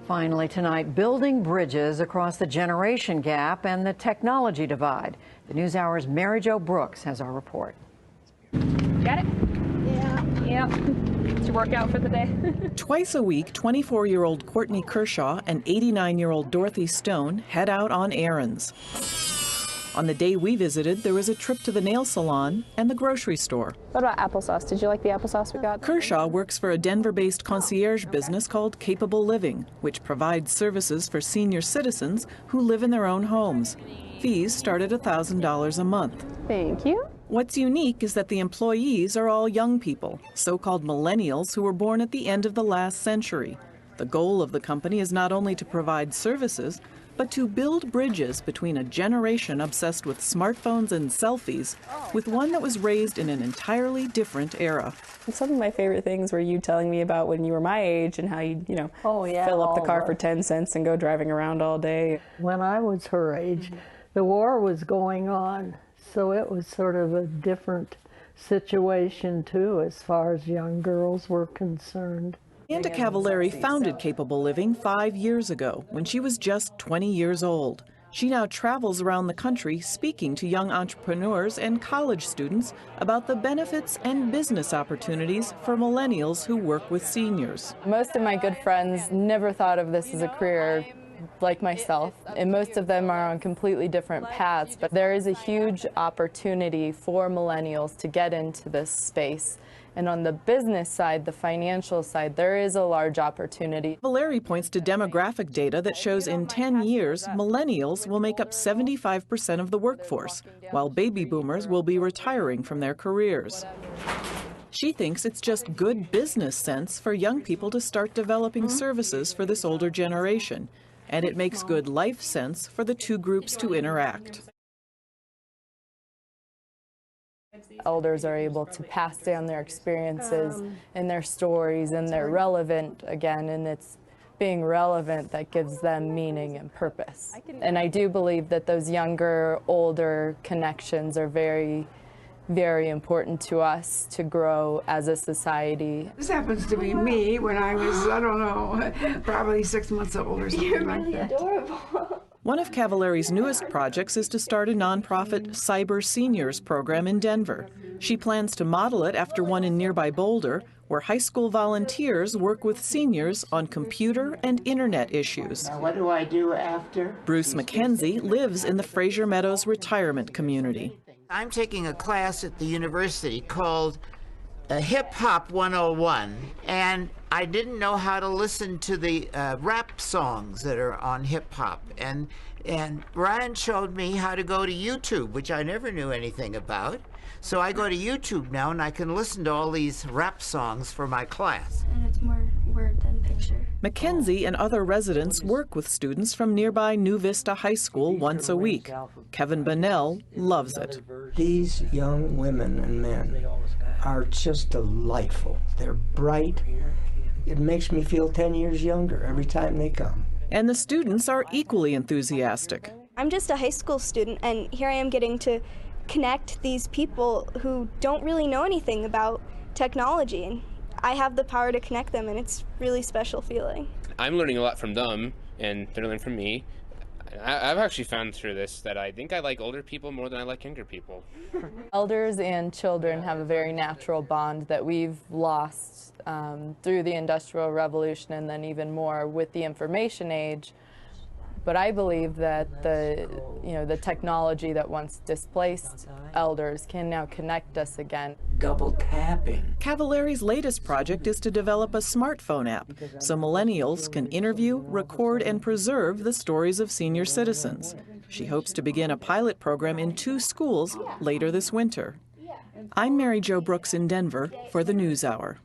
Finally tonight, building bridges across the generation gap and the technology divide. The NewsHour's Mary Jo Brooks has our report. Got it? Yeah. Yep. It's your workout for the day. Twice a week, 24-year-old Courtney Kershaw and 89-year-old Dorothy Stone head out on errands. On the day we visited, there was a trip to the nail salon and the grocery store. What about applesauce? Did you like the applesauce we got? Kershaw works for a Denver-based concierge business called Capable Living, which provides services for senior citizens who live in their own homes. Fees start at $1,000 a month. Thank you. What's unique is that the employees are all young people, so-called millennials who were born at the end of the last century. The goal of the company is not only to provide services, but to build bridges between a generation obsessed with smartphones and selfies with one that was raised in an entirely different era. Some of my favorite things were you telling me about when you were my age and how you fill up the car for 10 cents and go driving around all day. When I was her age, the war was going on, so it was sort of a different situation too as far as young girls were concerned. Amanda Cavallari founded Capable Living 5 years ago when she was just 20 years old. She now travels around the country speaking to young entrepreneurs and college students about the benefits and business opportunities for millennials who work with seniors. Most of my good friends never thought of this as a career like myself, and most of them are on completely different paths, but there is a huge opportunity for millennials to get into this space. And on the business side, the financial side, there is a large opportunity. Cavallari points to demographic data that shows in 10 years, millennials will make up 75% of the workforce, while baby boomers will be retiring from their careers. She thinks it's just good business sense for young people to start developing services for this older generation, and it makes good life sense for the two groups to interact. Elders are able to pass down their experiences and their stories, and they're relevant again, and it's being relevant that gives them meaning and purpose. And I do believe that those younger, older connections are very, very important to us to grow as a society. This happens to be me when I was, I don't know, probably 6 months old or something like that. Adorable. One of Cavallari's newest projects is to start a nonprofit Cyber Seniors program in Denver. She plans to model it after one in nearby Boulder, where high school volunteers work with seniors on computer and internet issues. Now what do I do after? Bruce McKenzie lives in the Fraser Meadows retirement community. I'm taking a class at the university called Hip Hop 101, and I didn't know how to listen to the rap songs that are on hip hop, and Ryan showed me how to go to YouTube, which I never knew anything about. So I go to YouTube now and I can listen to all these rap songs for my class. And it's more word than picture. McKenzie and other residents work with students from nearby New Vista High School once a week. Kevin Bonnell loves it. These young women and men are just delightful. They're bright. It makes me feel 10 years younger every time they come. And the students are equally enthusiastic. I'm just a high school student, and here I am getting to connect these people who don't really know anything about technology, and I have the power to connect them, and it's a really special feeling. I'm learning a lot from them, and they're learning from me. I've actually found through this that I think I like older people more than I like younger people. Elders and children have a very natural bond that we've lost through the Industrial Revolution, and then even more with the information age. But I believe that the technology that once displaced elders can now connect us again. Double tapping. Cavallari's latest project is to develop a smartphone app so millennials can interview, record, and preserve the stories of senior citizens. She hopes to begin a pilot program in 2 schools later this winter. I'm Mary Jo Brooks in Denver for the NewsHour.